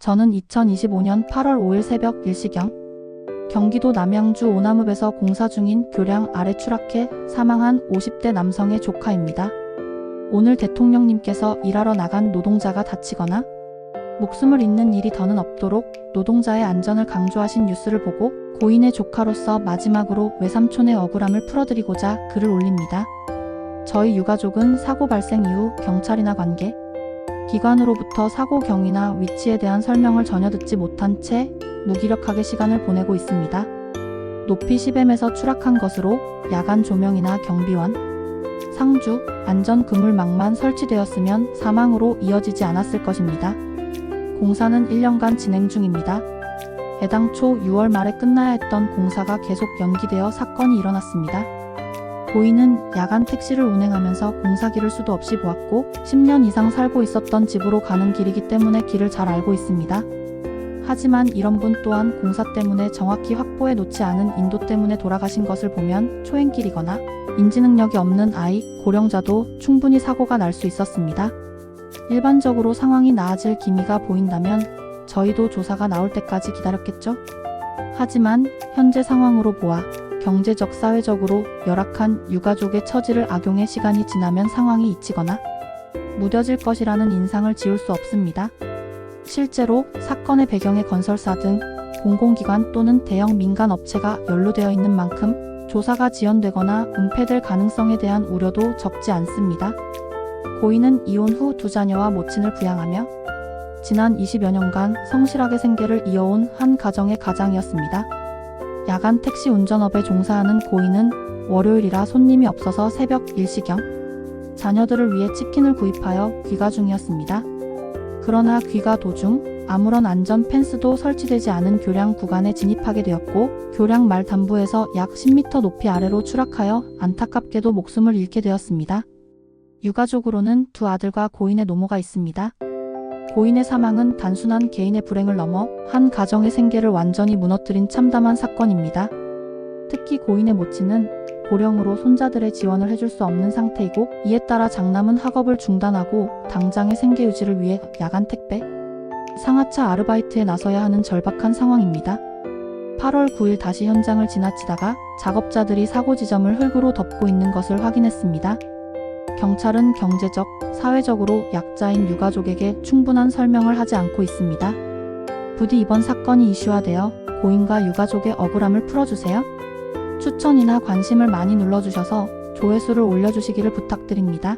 저는 2025년 8월 5일 새벽 1시경 경기도 남양주 오남읍에서 공사 중인 교량 아래 추락해 사망한 50대 남성의 조카입니다. 오늘 대통령님께서 일하러 나간 노동자가 다치거나 목숨을 잃는 일이 더는 없도록 노동자의 안전을 강조하신 뉴스를 보고 고인의 조카로서 마지막으로 외삼촌의 억울함을 풀어드리고자 글을 올립니다. 저희 유가족은 사고 발생 이후 경찰이나 관계 기관으로부터 사고 경위나 위치에 대한 설명을 전혀 듣지 못한 채 무기력하게 시간을 보내고 있습니다. 높이 10m에서 추락한 것으로 야간 조명이나 경비원, 상주, 안전 그물망만 설치되었으면 사망으로 이어지지 않았을 것입니다. 공사는 1년간 진행 중입니다. 애당초 6월 말에 끝나야 했던 공사가 계속 연기되어 사건이 일어났습니다. 고인은 야간 택시를 운행하면서 공사길을 수도 없이 보았고 10년 이상 살고 있었던 집으로 가는 길이기 때문에 길을 잘 알고 있습니다. 하지만 이런 분 또한 공사 때문에 정확히 확보해 놓지 않은 인도 때문에 돌아가신 것을 보면 초행길이거나 인지능력이 없는 아이, 고령자도 충분히 사고가 날 수 있었습니다. 일반적으로 상황이 나아질 기미가 보인다면 저희도 조사가 나올 때까지 기다렸겠죠? 하지만 현재 상황으로 보아 경제적, 사회적으로 열악한 유가족의 처지를 악용해 시간이 지나면 상황이 잊히거나 무뎌질 것이라는 인상을 지울 수 없습니다. 실제로 사건의 배경에 건설사 등 공공기관 또는 대형 민간 업체가 연루되어 있는 만큼 조사가 지연되거나 은폐될 가능성에 대한 우려도 적지 않습니다. 고인은 이혼 후 2자녀와 모친을 부양하며 지난 20여 년간 성실하게 생계를 이어온 한 가정의 가장이었습니다. 야간 택시 운전업에 종사하는 고인은 월요일이라 손님이 없어서 새벽 1시경 자녀들을 위해 치킨을 구입하여 귀가 중이었습니다. 그러나 귀가 도중 아무런 안전 펜스도 설치되지 않은 교량 구간에 진입하게 되었고 교량 말단부에서 약 10m 높이 아래로 추락하여 안타깝게도 목숨을 잃게 되었습니다. 유가족으로는 2 아들과 고인의 노모가 있습니다. 고인의 사망은 단순한 개인의 불행을 넘어 한 가정의 생계를 완전히 무너뜨린 참담한 사건입니다. 특히 고인의 모친은 고령으로 손자들의 지원을 해줄 수 없는 상태이고 이에 따라 장남은 학업을 중단하고 당장의 생계 유지를 위해 야간 택배, 상하차 아르바이트에 나서야 하는 절박한 상황입니다. 8월 9일 다시 현장을 지나치다가 작업자들이 사고 지점을 흙으로 덮고 있는 것을 확인했습니다. 경찰은 경제적, 사회적으로 약자인 유가족에게 충분한 설명을 하지 않고 있습니다. 부디 이번 사건이 이슈화되어 고인과 유가족의 억울함을 풀어주세요. 추천이나 관심을 많이 눌러주셔서 조회수를 올려주시기를 부탁드립니다.